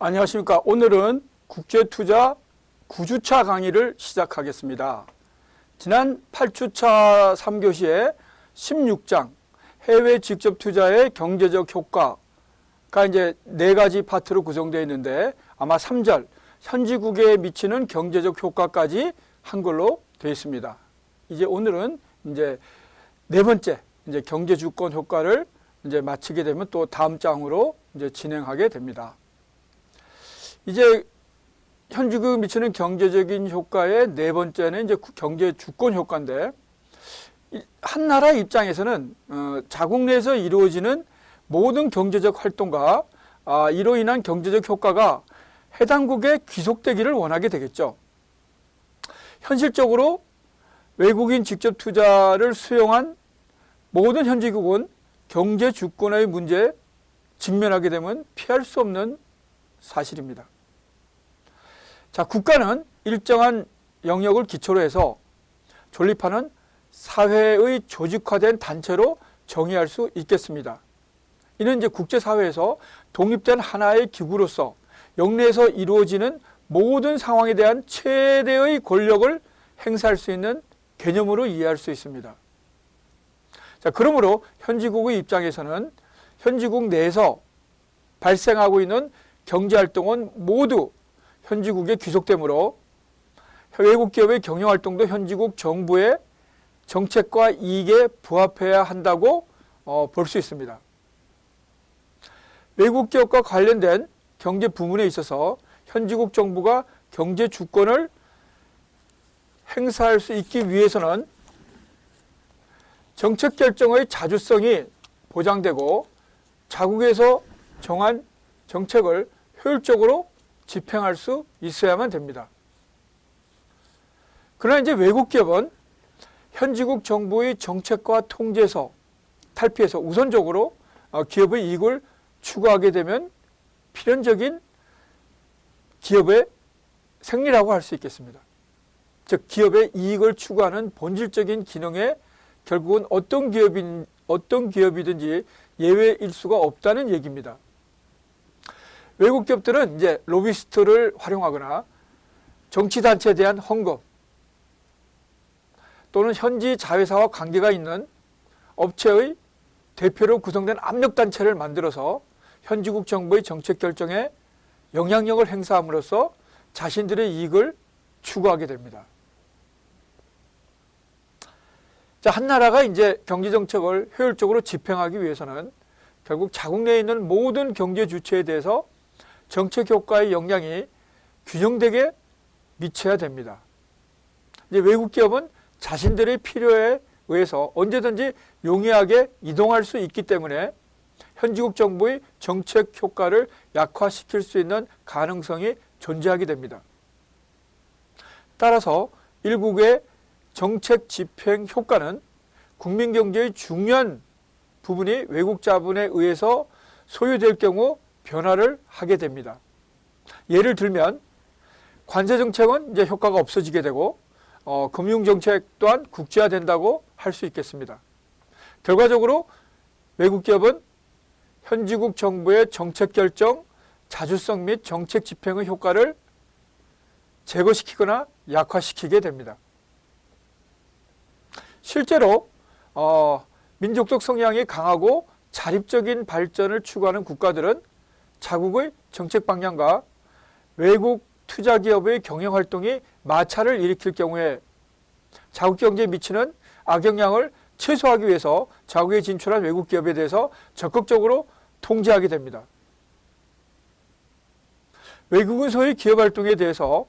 안녕하십니까. 오늘은 국제투자 9주차 강의를 시작하겠습니다. 지난 8주차 3교시에 16장 해외 직접 투자의 경제적 효과가 이제 4가지 파트로 구성되어 있는데 아마 3절 현지국에 미치는 경제적 효과까지 한 걸로 되어 있습니다. 이제 오늘은 이제 4번째 이제 경제 주권 효과를 이제 마치게 되면 또 다음 장으로 이제 진행하게 됩니다. 이제 현지국에 미치는 경제적인 효과의 4번째는 이제 경제 주권 효과인데, 한 나라 입장에서는 자국 내에서 이루어지는 모든 경제적 활동과 이로 인한 경제적 효과가 해당국에 귀속되기를 원하게 되겠죠. 현실적으로 외국인 직접 투자를 수용한 모든 현지국은 경제 주권의 문제에 직면하게 되면 피할 수 없는 사실입니다. 자, 국가는 일정한 영역을 기초로 해서 존립하는 사회의 조직화된 단체로 정의할 수 있겠습니다. 이는 이제 국제사회에서 독립된 하나의 기구로서 영내에서 이루어지는 모든 상황에 대한 최대의 권력을 행사할 수 있는 개념으로 이해할 수 있습니다. 자, 그러므로 현지국의 입장에서는 현지국 내에서 발생하고 있는 경제활동은 모두 현지국에 귀속되므로 외국 기업의 경영활동도 현지국 정부의 정책과 이익에 부합해야 한다고 볼 수 있습니다. 외국 기업과 관련된 경제 부문에 있어서 현지국 정부가 경제 주권을 행사할 수 있기 위해서는 정책 결정의 자주성이 보장되고 자국에서 정한 정책을 효율적으로 집행할 수 있어야만 됩니다. 그러나 이제 외국 기업은 현지국 정부의 정책과 통제에서 탈피해서 우선적으로 기업의 이익을 추구하게 되면 필연적인 기업의 생리라고 할 수 있겠습니다. 즉 기업의 이익을 추구하는 본질적인 기능에 결국은 어떤 기업이든지 예외일 수가 없다는 얘기입니다. 외국 기업들은 이제 로비스트를 활용하거나 정치단체에 대한 헌금 또는 현지 자회사와 관계가 있는 업체의 대표로 구성된 압력단체를 만들어서 현지국 정부의 정책 결정에 영향력을 행사함으로써 자신들의 이익을 추구하게 됩니다. 자, 한 나라가 이제 경제정책을 효율적으로 집행하기 위해서는 결국 자국 내에 있는 모든 경제 주체에 대해서 정책 효과의 영향이 균형되게 미쳐야 됩니다. 이제 외국 기업은 자신들의 필요에 의해서 언제든지 용이하게 이동할 수 있기 때문에 현지국 정부의 정책 효과를 약화시킬 수 있는 가능성이 존재하게 됩니다. 따라서 일국의 정책 집행 효과는 국민 경제의 중요한 부분이 외국 자본에 의해서 소유될 경우 변화를 하게 됩니다. 예를 들면 관세 정책은 이제 효과가 없어지게 되고 금융 정책 또한 국제화된다고 할 수 있겠습니다. 결과적으로 외국 기업은 현지국 정부의 정책 결정, 자주성 및 정책 집행의 효과를 제거시키거나 약화시키게 됩니다. 실제로 민족적 성향이 강하고 자립적인 발전을 추구하는 국가들은 자국의 정책 방향과 외국 투자 기업의 경영 활동이 마찰을 일으킬 경우에 자국 경제에 미치는 악영향을 최소화하기 위해서 자국에 진출한 외국 기업에 대해서 적극적으로 통제하게 됩니다. 외국인 소유 기업 활동에 대해서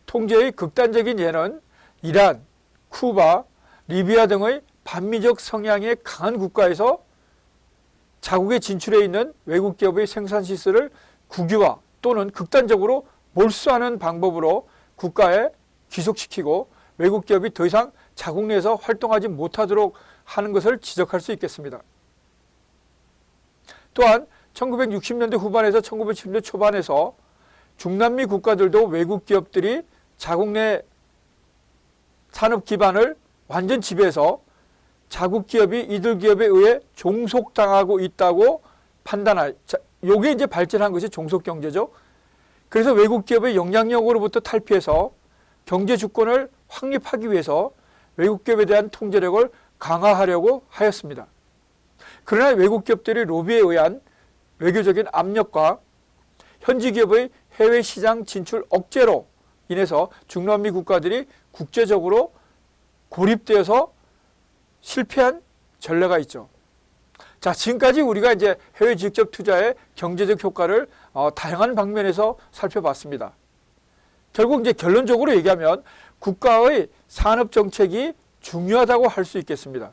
통제의 극단적인 예는 이란, 쿠바, 리비아 등의 반미적 성향이 강한 국가에서 자국에 진출해 있는 외국 기업의 생산 시설을 국유화 또는 극단적으로 몰수하는 방법으로 국가에 귀속시키고 외국 기업이 더 이상 자국 내에서 활동하지 못하도록 하는 것을 지적할 수 있겠습니다. 또한 1960년대 후반에서 1970년대 초반에서 중남미 국가들도 외국 기업들이 자국 내 산업 기반을 완전 지배해서 자국 기업이 이들 기업에 의해 종속당하고 있다고 요게 이제 발전한 것이 종속경제죠. 그래서 외국 기업의 영향력으로부터 탈피해서 경제 주권을 확립하기 위해서 외국 기업에 대한 통제력을 강화하려고 하였습니다. 그러나 외국 기업들이 로비에 의한 외교적인 압력과 현지 기업의 해외 시장 진출 억제로 인해서 중남미 국가들이 국제적으로 고립되어서 실패한 전례가 있죠. 자, 지금까지 우리가 이제 해외 직접 투자의 경제적 효과를 다양한 방면에서 살펴봤습니다. 결국 이제 결론적으로 얘기하면 국가의 산업 정책이 중요하다고 할 수 있겠습니다.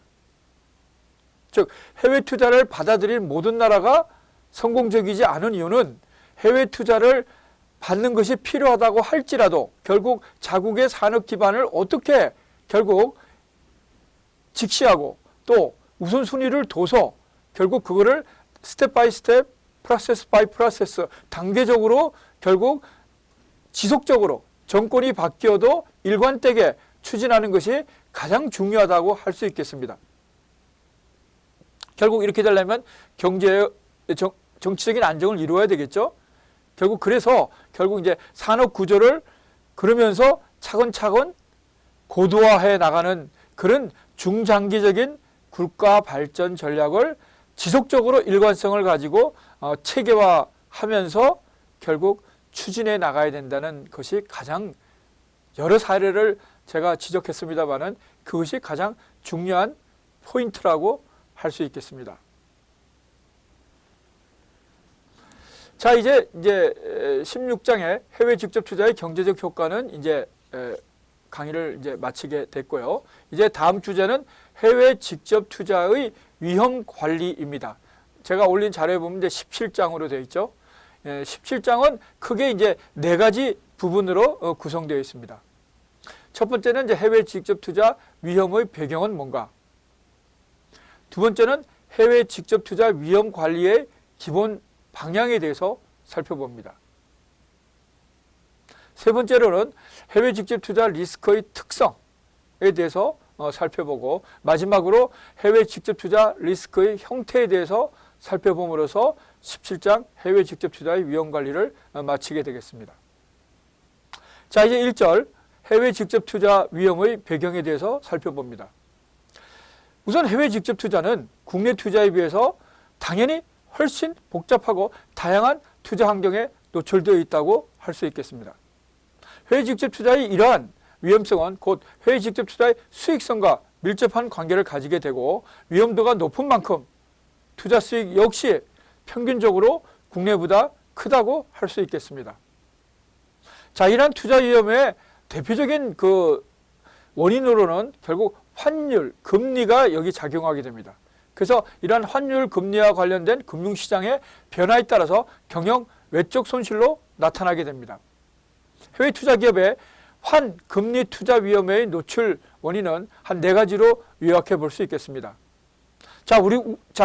즉, 해외 투자를 받아들인 모든 나라가 성공적이지 않은 이유는 해외 투자를 받는 것이 필요하다고 할지라도 결국 자국의 산업 기반을 어떻게 결국 직시하고 또 우선순위를 둬서 결국 그거를 스텝 바이 스텝, 프로세스 바이 프로세스 단계적으로 결국 지속적으로 정권이 바뀌어도 일관되게 추진하는 것이 가장 중요하다고 할 수 있겠습니다. 결국 이렇게 되려면 경제의 정치적인 안정을 이루어야 되겠죠. 결국 그래서 결국 이제 산업 구조를 그러면서 차근차근 고도화해 나가는 그런 중장기적인 국가 발전 전략을 지속적으로 일관성을 가지고 체계화하면서 결국 추진해 나가야 된다는 것이 가장 여러 사례를 제가 지적했습니다마는 그것이 가장 중요한 포인트라고 할 수 있겠습니다. 자, 이제 16장의 해외 직접 투자의 경제적 효과는 이제 강의를 이제 마치게 됐고요. 이제 다음 주제는 해외 직접 투자의 위험 관리입니다. 제가 올린 자료에 보면 이제 17장으로 되어 있죠. 17장은 크게 이제 4가지 부분으로 구성되어 있습니다. 첫 번째는 이제 해외 직접 투자 위험의 배경은 뭔가? 두 번째는 해외 직접 투자 위험 관리의 기본 방향에 대해서 살펴봅니다. 세 번째로는 해외 직접 투자 리스크의 특성에 대해서 살펴보고 마지막으로 해외 직접 투자 리스크의 형태에 대해서 살펴봄으로써 17장 해외 직접 투자의 위험 관리를 마치게 되겠습니다. 자, 이제 1절 해외 직접 투자 위험의 배경에 대해서 살펴봅니다. 우선 해외 직접 투자는 국내 투자에 비해서 당연히 훨씬 복잡하고 다양한 투자 환경에 노출되어 있다고 할 수 있겠습니다. 해외 직접 투자의 이러한 위험성은 곧 해외 직접 투자의 수익성과 밀접한 관계를 가지게 되고 위험도가 높은 만큼 투자 수익 역시 평균적으로 국내보다 크다고 할 수 있겠습니다. 자, 이러한 투자 위험의 대표적인 그 원인으로는 결국 환율, 금리가 여기 작용하게 됩니다. 그래서 이러한 환율, 금리와 관련된 금융시장의 변화에 따라서 경영 외적 손실로 나타나게 됩니다. 해외 투자 기업의 환, 금리 투자 위험의 노출 원인은 한 4가지로 요약해 볼 수 있겠습니다. 자,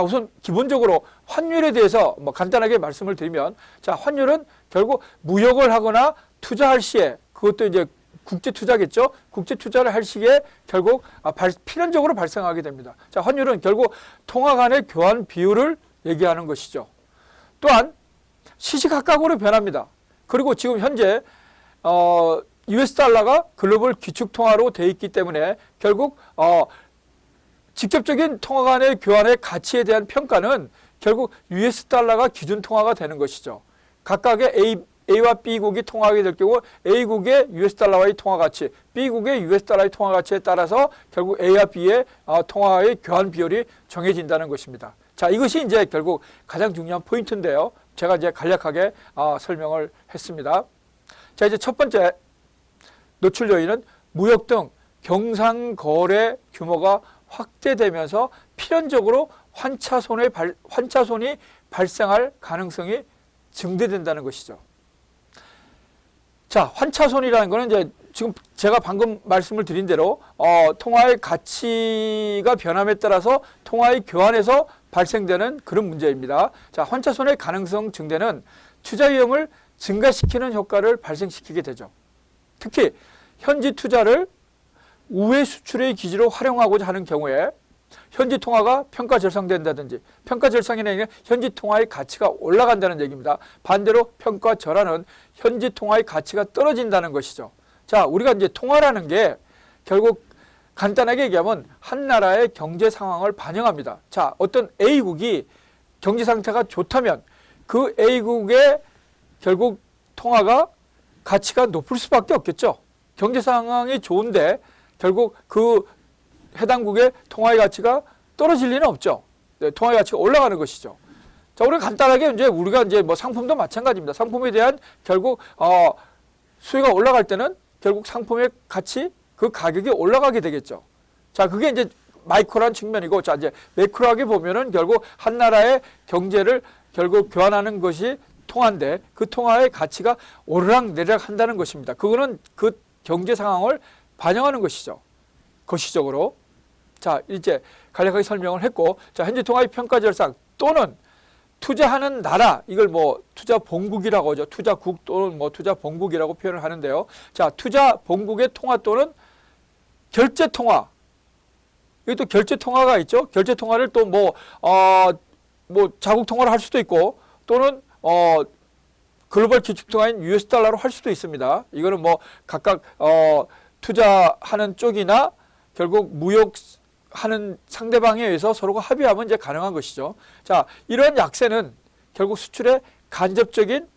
우선 기본적으로 환율에 대해서 간단하게 말씀을 드리면, 자, 환율은 결국 무역을 하거나 투자할 시에, 그것도 이제 국제 투자겠죠. 국제 투자를 할 시기에 결국 필연적으로 발생하게 됩니다. 자, 환율은 결국 통화 간의 교환 비율을 얘기하는 것이죠. 또한 시시각각으로 변합니다. 그리고 지금 현재 US 달러가 글로벌 기축 통화로 돼 있기 때문에 결국 직접적인 통화 간의 교환의 가치에 대한 평가는 결국 US 달러가 기준 통화가 되는 것이죠. 각각의 A와 B국이 통화하게 될 경우 A국의 US 달러와의 통화 가치, B국의 US 달러의 통화 가치에 따라서 결국 A와 B의 통화의 교환 비율이 정해진다는 것입니다. 자, 이것이 이제 결국 가장 중요한 포인트인데요. 제가 이제 간략하게 설명을 했습니다. 자, 이제 첫 번째 노출 요인은 무역 등 경상거래 규모가 확대되면서 필연적으로 환차손이 발생할 가능성이 증대된다는 것이죠. 자, 환차손이라는 것은 이제 지금 제가 방금 말씀을 드린 대로 통화의 가치가 변함에 따라서 통화의 교환에서 발생되는 그런 문제입니다. 자, 환차손의 가능성 증대는 투자 위험을 증가시키는 효과를 발생시키게 되죠. 특히 현지 투자를 우회 수출의 기지로 활용하고자 하는 경우에 현지 통화가 평가절상된다든지, 평가절상이라는 게 현지 통화의 가치가 올라간다는 얘기입니다. 반대로 평가절하는 현지 통화의 가치가 떨어진다는 것이죠. 자, 우리가 이제 통화라는 게 결국 간단하게 얘기하면 한 나라의 경제 상황을 반영합니다. 자, 어떤 A국이 경제 상태가 좋다면 그 A국의 결국 통화가 가치가 높을 수밖에 없겠죠. 경제 상황이 좋은데 결국 그 해당국의 통화의 가치가 떨어질 리는 없죠. 네, 통화의 가치가 올라가는 것이죠. 자, 우리가 간단하게 이제 우리가 이제 뭐 상품도 마찬가지입니다. 상품에 대한 결국 수요가 올라갈 때는 결국 상품의 가치, 그 가격이 올라가게 되겠죠. 자, 그게 이제 마이크로한 측면이고, 자, 이제 매크로하게 보면은 결국 한 나라의 경제를 결국 교환하는 것이 통화인데 그 통화의 가치가 오르락내리락 한다는 것입니다. 그거는 그 경제 상황을 반영하는 것이죠. 거시적으로. 자, 이제 간략하게 설명을 했고, 자, 현지 통화의 평가절상 또는 투자하는 나라, 이걸 뭐 투자 본국이라고 하죠. 투자국 또는 뭐 투자 본국이라고 표현을 하는데요. 자, 투자 본국의 통화 또는 결제 통화. 여기 또 결제 통화가 있죠. 결제 통화를 또 뭐 자국 통화를 할 수도 있고 또는 글로벌 기축 통화인 US 달러로 할 수도 있습니다. 이거는 뭐 각각 투자하는 쪽이나 결국 무역하는 상대방에 의해서 서로가 합의하면 이제 가능한 것이죠. 자, 이런 약세는 결국 수출에 간접적인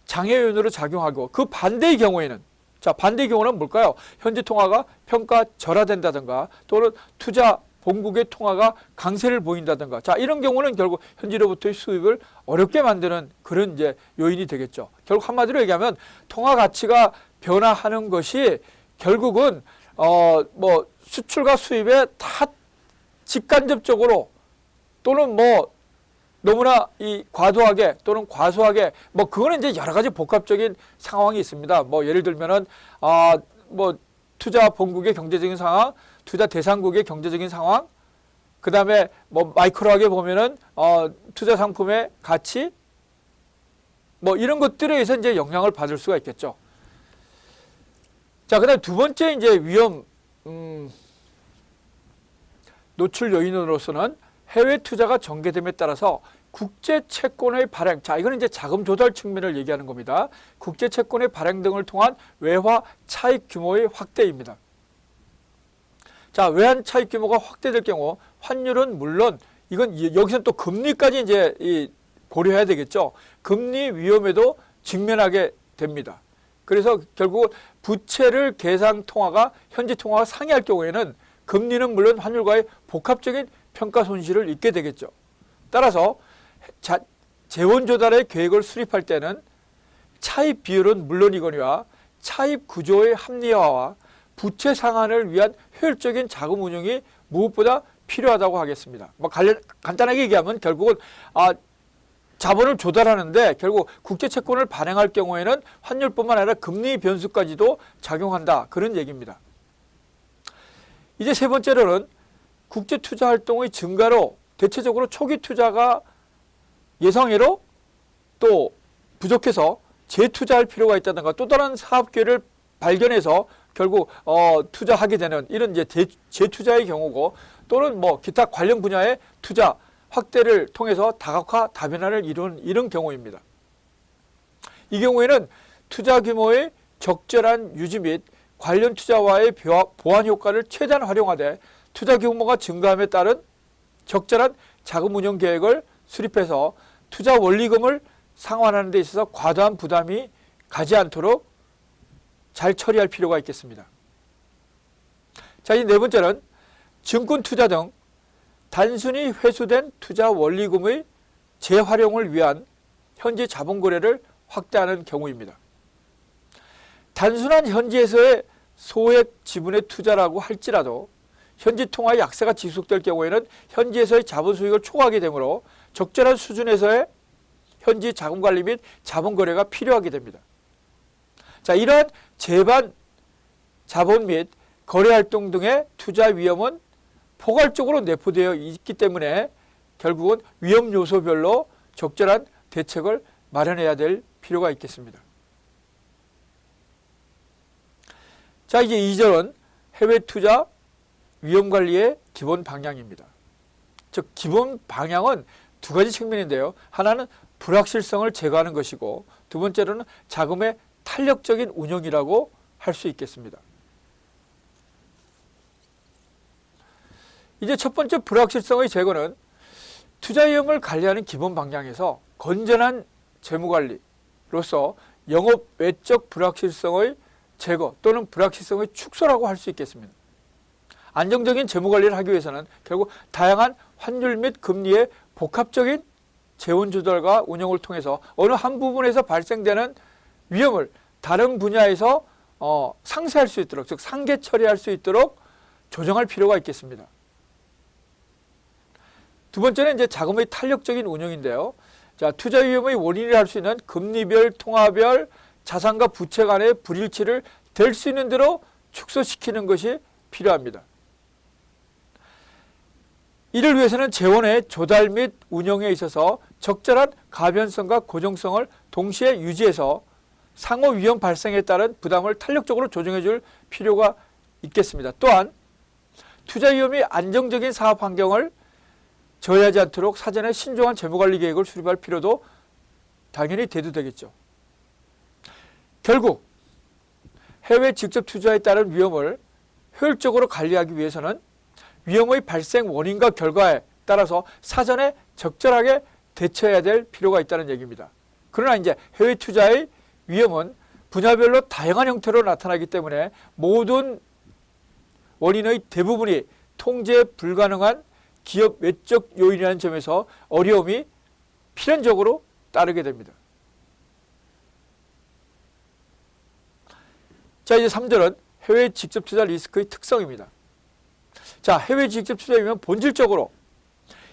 장애 요인으로 작용하고, 그 반대의 경우에는, 자, 반대의 경우는 뭘까요? 현지 통화가 평가절하된다든가 또는 투자 본국의 통화가 강세를 보인다든가, 자, 이런 경우는 결국 현지로부터의 수입을 어렵게 만드는 그런 이제 요인이 되겠죠. 결국 한마디로 얘기하면 통화 가치가 변화하는 것이 결국은 뭐 수출과 수입에 다 직간접적으로 또는 뭐 너무나 이 과도하게 또는 과소하게, 뭐 그거는 이제 여러 가지 복합적인 상황이 있습니다. 뭐 예를 들면은 뭐 투자 본국의 경제적인 상황, 투자 대상국의 경제적인 상황, 그 다음에 뭐 마이크로하게 보면은 투자 상품의 가치, 뭐 이런 것들에 의해서 이제 영향을 받을 수가 있겠죠. 자, 그다음 두 번째 이제 위험 노출 요인으로서는 해외 투자가 전개됨에 따라서 국제 채권의 발행, 자, 이거는 이제 자금 조달 측면을 얘기하는 겁니다. 국제 채권의 발행 등을 통한 외화 차익 규모의 확대입니다. 자, 외환 차익 규모가 확대될 경우 환율은 물론, 이건 여기서 또 금리까지 이제 고려해야 되겠죠. 금리 위험에도 직면하게 됩니다. 그래서 결국 부채를 계상 통화가 현지 통화가 상회할 경우에는 금리는 물론 환율과의 복합적인 평가 손실을 입게 되겠죠. 따라서 재원 조달의 계획을 수립할 때는 차입 비율은 물론이거니와 차입 구조의 합리화와 부채 상환을 위한 효율적인 자금 운용이 무엇보다 필요하다고 하겠습니다. 뭐 간단하게 얘기하면 결국은 자본을 조달하는데 결국 국제 채권을 발행할 경우에는 환율뿐만 아니라 금리 변수까지도 작용한다, 그런 얘기입니다. 이제 세 번째로는 국제 투자 활동의 증가로 대체적으로 초기 투자가 예상외로 또 부족해서 재투자할 필요가 있다든가 또 다른 사업 기회를 발견해서 결국 투자하게 되는 이런 이제 재투자의 경우고, 또는 뭐 기타 관련 분야의 투자 확대를 통해서 다각화 다변화를 이루는 이런 경우입니다. 이 경우에는 투자 규모의 적절한 유지 및 관련 투자와의 보완 효과를 최대한 활용하되 투자 규모가 증가함에 따른 적절한 자금 운용 계획을 수립해서 투자 원리금을 상환하는 데 있어서 과도한 부담이 가지 않도록 잘 처리할 필요가 있겠습니다. 자, 이 네 번째는 증권 투자 등 단순히 회수된 투자 원리금의 재활용을 위한 현지 자본 거래를 확대하는 경우입니다. 단순한 현지에서의 소액 지분의 투자라고 할지라도 현지 통화의 약세가 지속될 경우에는 현지에서의 자본 수익을 초과하게 되므로 적절한 수준에서의 현지 자금 관리 및 자본 거래가 필요하게 됩니다. 자, 이러한 재반 자본 및 거래 활동 등의 투자 위험은 포괄적으로 내포되어 있기 때문에 결국은 위험 요소별로 적절한 대책을 마련해야 될 필요가 있겠습니다. 자, 이제 2절은 해외 투자 위험관리의 기본 방향입니다. 즉 기본 방향은 두 가지 측면인데요. 하나는 불확실성을 제거하는 것이고 두 번째로는 자금의 탄력적인 운영이라고 할 수 있겠습니다. 이제 첫 번째 불확실성의 제거는 투자 위험을 관리하는 기본 방향에서 건전한 재무관리로서 영업 외적 불확실성의 제거 또는 불확실성의 축소라고 할 수 있겠습니다. 안정적인 재무관리를 하기 위해서는 결국 다양한 환율 및 금리의 복합적인 재원 조달과 운영을 통해서 어느 한 부분에서 발생되는 위험을 다른 분야에서 상쇄할 수 있도록, 즉 상계 처리할 수 있도록 조정할 필요가 있겠습니다. 두 번째는 이제 자금의 탄력적인 운영인데요. 자, 투자 위험의 원인이라 할 수 있는 금리별, 통화별, 자산과 부채 간의 불일치를 될 수 있는 대로 축소시키는 것이 필요합니다. 이를 위해서는 재원의 조달 및 운영에 있어서 적절한 가변성과 고정성을 동시에 유지해서 상호 위험 발생에 따른 부담을 탄력적으로 조정해 줄 필요가 있겠습니다. 또한 투자 위험이 안정적인 사업 환경을 저해하지 않도록 사전에 신중한 재무관리 계획을 수립할 필요도 당연히 대두되겠죠. 결국 해외 직접 투자에 따른 위험을 효율적으로 관리하기 위해서는 위험의 발생 원인과 결과에 따라서 사전에 적절하게 대처해야 될 필요가 있다는 얘기입니다. 그러나 이제 해외 투자의 위험은 분야별로 다양한 형태로 나타나기 때문에 모든 원인의 대부분이 통제 불가능한 기업 외적 요인이라는 점에서 어려움이 필연적으로 따르게 됩니다. 자, 이제 3절은 해외 직접 투자 리스크의 특성입니다. 자, 해외 직접 투자이면 본질적으로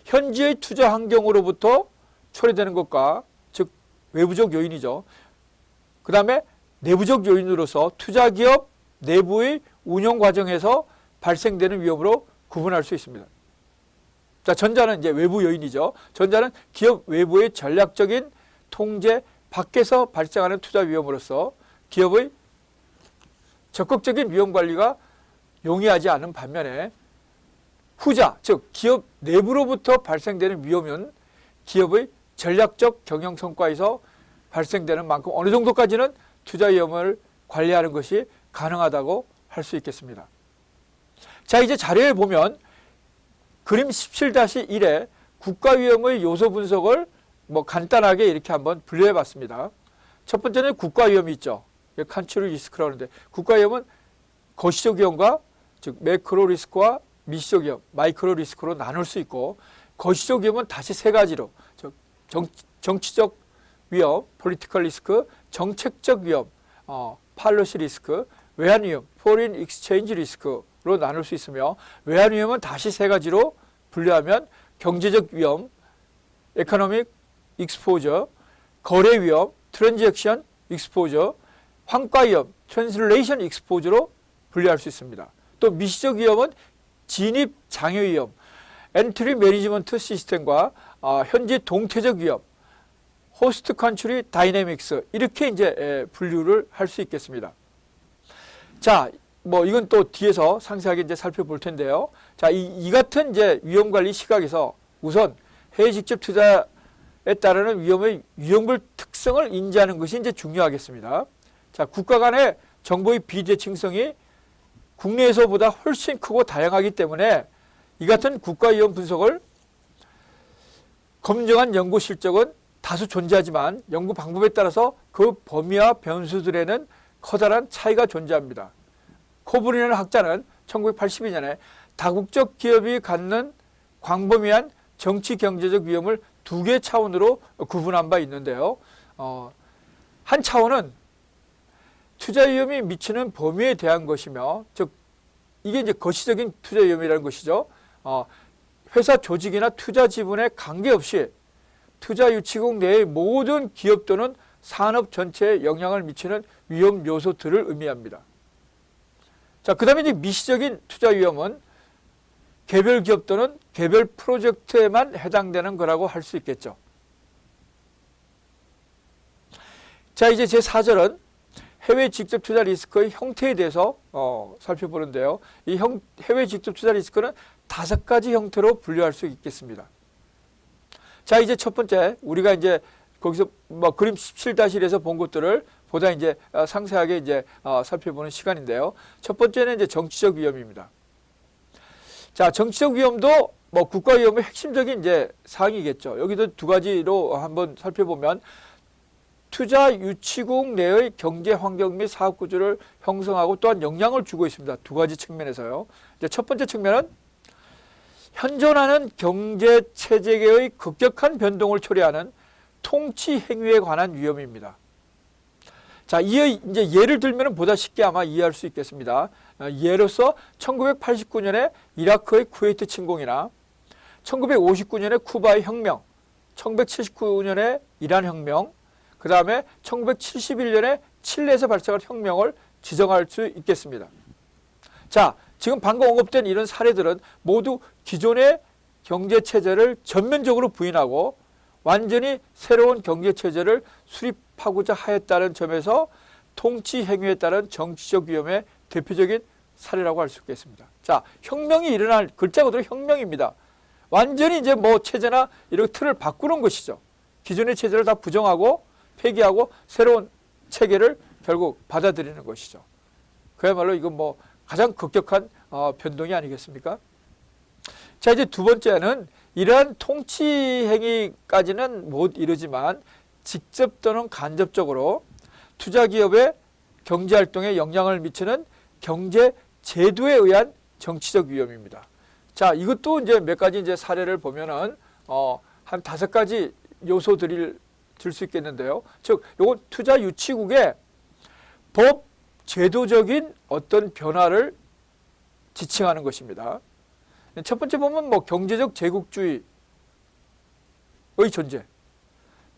현지의 투자 환경으로부터 초래되는 것과 즉 외부적 요인이죠. 그 다음에 내부적 요인으로서 투자기업 내부의 운영 과정에서 발생되는 위험으로 구분할 수 있습니다. 자, 전자는 이제 외부 요인이죠. 전자는 기업 외부의 전략적인 통제 밖에서 발생하는 투자 위험으로서 기업의 적극적인 위험 관리가 용이하지 않은 반면에 후자, 즉 기업 내부로부터 발생되는 위험은 기업의 전략적 경영 성과에서 발생되는 만큼 어느 정도까지는 투자 위험을 관리하는 것이 가능하다고 할 수 있겠습니다. 자, 이제 자료에 보면 그림 17-1에 국가 위험의 요소 분석을 간단하게 이렇게 한번 분류해 봤습니다. 첫 번째는 국가 위험이 있죠. 컨트리 리스크라고 하는데 국가 위험은 거시적 위험과 즉 매크로 리스크와 미시적 위험, 마이크로 리스크로 나눌 수 있고 거시적 위험은 다시 세 가지로 정치적 위험, 폴리티컬 리스크, 정책적 위험, 팔러시 리스크, 외환 위험, 포린 익스체인지 리스크로 나눌 수 있으며 외환 위험은 다시 세 가지로 분류하면 경제적 위험, 에코노믹 익스포저, 거래 위험, 트랜잭션 익스포저, 환가 위험, 트랜슬레이션 익스포저로 분류할 수 있습니다. 또 미시적 위험은 진입 장애 위험, 엔트리 매니지먼트 시스템과 현지 동태적 위험, 호스트 컨트리 다이내믹스 이렇게 이제 분류를 할 수 있겠습니다. 자, 이건 또 뒤에서 상세하게 이제 살펴볼 텐데요. 자, 이 같은 이제 위험 관리 시각에서 우선 해외 직접 투자에 따르는 위험의 유형별 특성을 인지하는 것이 이제 중요하겠습니다. 자, 국가 간의 정보의 비대칭성이 국내에서보다 훨씬 크고 다양하기 때문에 이 같은 국가 위험 분석을 검증한 연구 실적은 다수 존재하지만 연구 방법에 따라서 그 범위와 변수들에는 커다란 차이가 존재합니다. 코브리라는 학자는 1982년에 다국적 기업이 갖는 광범위한 정치 경제적 위험을 두 개 차원으로 구분한 바 있는데요. 한 차원은 투자 위험이 미치는 범위에 대한 것이며, 즉 이게 이제 거시적인 투자 위험이라는 것이죠. 회사 조직이나 투자 지분에 관계없이 투자 유치국 내의 모든 기업 또는 산업 전체에 영향을 미치는 위험 요소들을 의미합니다. 자, 그 다음에 이제 미시적인 투자 위험은 개별 기업 또는 개별 프로젝트에만 해당되는 거라고 할 수 있겠죠. 자, 이제 제4절은 해외 직접 투자 리스크의 형태에 대해서 살펴보는데요. 이 해외 직접 투자 리스크는 5가지 형태로 분류할 수 있겠습니다. 자, 이제 첫 번째, 우리가 이제 거기서 뭐 그림 17-1에서 본 것들을 보다 이제 상세하게 이제 살펴보는 시간인데요. 첫 번째는 이제 정치적 위험입니다. 자, 정치적 위험도 뭐 국가 위험의 핵심적인 이제 사항이겠죠. 여기도 2가지로 한번 살펴보면 투자 유치국 내의 경제 환경 및 사업 구조를 형성하고 또한 영향을 주고 있습니다. 2가지 측면에서요. 이제 첫 번째 측면은 현존하는 경제 체제의 급격한 변동을 초래하는 통치 행위에 관한 위험입니다. 자, 이제 예를 들면 보다 쉽게 아마 이해할 수 있겠습니다. 예로서 1989년에 이라크의 쿠웨이트 침공이나 1959년에 쿠바의 혁명, 1979년에 이란 혁명, 그 다음에 1971년에 칠레에서 발생한 혁명을 지정할 수 있겠습니다. 자, 지금 방금 언급된 이런 사례들은 모두 기존의 경제체제를 전면적으로 부인하고 완전히 새로운 경제체제를 수립하고자 하였다는 점에서 통치 행위에 따른 정치적 위험의 대표적인 사례라고 할 수 있겠습니다. 자, 혁명이 일어날 글자 그대로 혁명입니다. 완전히 이제 뭐 체제나 이런 틀을 바꾸는 것이죠. 기존의 체제를 다 부정하고 폐기하고 새로운 체계를 결국 받아들이는 것이죠. 그야말로 이건 뭐 가장 급격한 변동이 아니겠습니까? 자, 이제 2번째는 이러한 통치 행위까지는 못 이루지만 직접 또는 간접적으로 투자기업의 경제활동에 영향을 미치는 경제 제도에 의한 정치적 위험입니다. 자, 이것도 이제 몇 가지 이제 사례를 보면은 한 5가지 요소들을 들 수 있겠는데요. 즉, 요건 투자 유치국의 법 제도적인 어떤 변화를 지칭하는 것입니다. 첫 번째 보면 뭐 경제적 제국주의의 존재,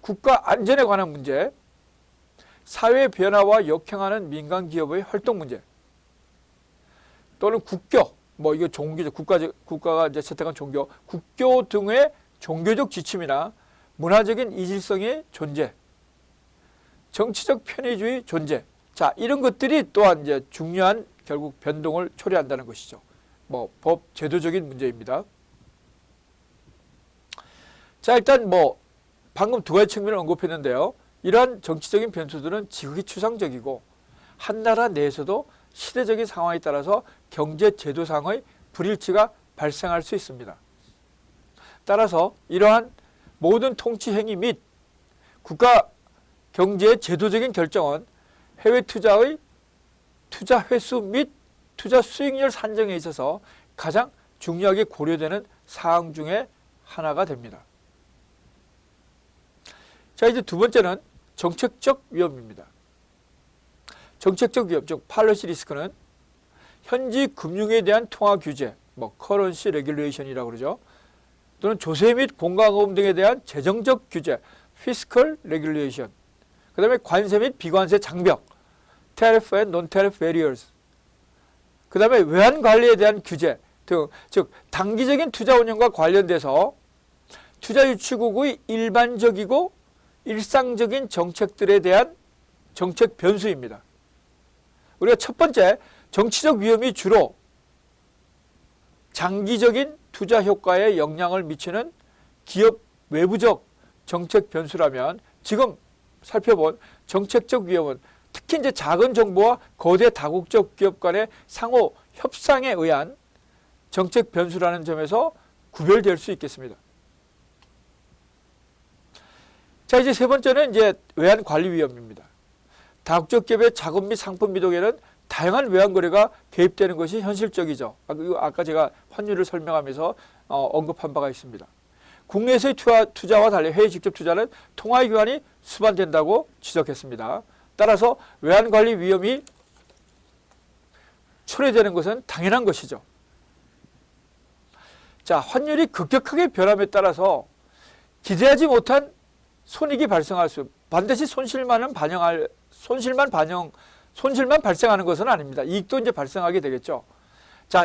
국가 안전에 관한 문제, 사회 변화와 역행하는 민간 기업의 활동 문제, 또는 국교, 뭐 이거 종교적 국가가 이제 채택한 종교, 국교 등의 종교적 지침이나 문화적인 이질성의 존재, 정치적 편의주의 존재. 자, 이런 것들이 또한 이제 중요한 결국 변동을 초래한다는 것이죠. 뭐 법 제도적인 문제입니다. 자, 일단 뭐 방금 2가지 측면을 언급했는데요. 이러한 정치적인 변수들은 지극히 추상적이고 한 나라 내에서도 시대적인 상황에 따라서 경제 제도상의 불일치가 발생할 수 있습니다. 따라서 이러한 모든 통치 행위 및 국가 경제의 제도적인 결정은 해외 투자의 투자 횟수 및 투자 수익률 산정에 있어서 가장 중요하게 고려되는 사항 중에 하나가 됩니다. 자, 이제 2번째는 정책적 위험입니다. 정책적 위험, 즉 팔러시 리스크는 현지 금융에 대한 통화 규제, 뭐 커런시 레귤레이션이라고 그러죠. 또는 조세 및 공과금 등에 대한 재정적 규제, 피스컬 레귤레이션. 그 다음에 관세 및 비관세 장벽, tariff and non-tariff barriers. 그 다음에 외환 관리에 대한 규제 등, 즉 단기적인 투자 운영과 관련돼서 투자 유치국의 일반적이고 일상적인 정책들에 대한 정책 변수입니다. 우리가 첫 번째, 정치적 위험이 주로 장기적인 투자 효과에 영향을 미치는 기업 외부적 정책 변수라면 지금 살펴본 정책적 위험은 특히 이제 작은 정부와 거대 다국적 기업 간의 상호 협상에 의한 정책 변수라는 점에서 구별될 수 있겠습니다. 자, 이제 3번째는 이제 외환 관리 위험입니다. 다국적 기업의 자금 및 상품 이동에는 다양한 외환 거래가 개입되는 것이 현실적이죠. 아까 제가 환율을 설명하면서 언급한 바가 있습니다. 국내에서의 투자와 달리 해외 직접 투자는 통화 기관이 수반된다고 지적했습니다. 따라서 외환 관리 위험이 초래되는 것은 당연한 것이죠. 자, 환율이 급격하게 변함에 따라서 기대하지 못한 손익이 발생할 수, 반드시 손실만 발생하는 것은 아닙니다. 이익도 이제 발생하게 되겠죠. 자,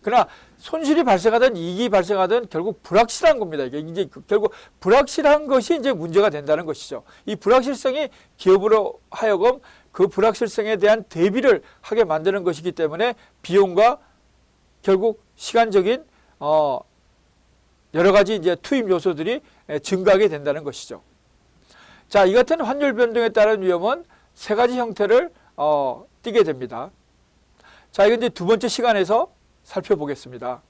그러나 손실이 발생하든 이익이 발생하든 결국 불확실한 겁니다. 이게 이제 결국 불확실한 것이 이제 문제가 된다는 것이죠. 이 불확실성이 기업으로 하여금 그 불확실성에 대한 대비를 하게 만드는 것이기 때문에 비용과 결국 시간적인 여러 가지 이제 투입 요소들이 증가하게 된다는 것이죠. 자, 이 같은 환율 변동에 따른 위험은 세 가지 형태를 띠게 됩니다. 자, 이건 이제 두 번째 시간에서 살펴보겠습니다.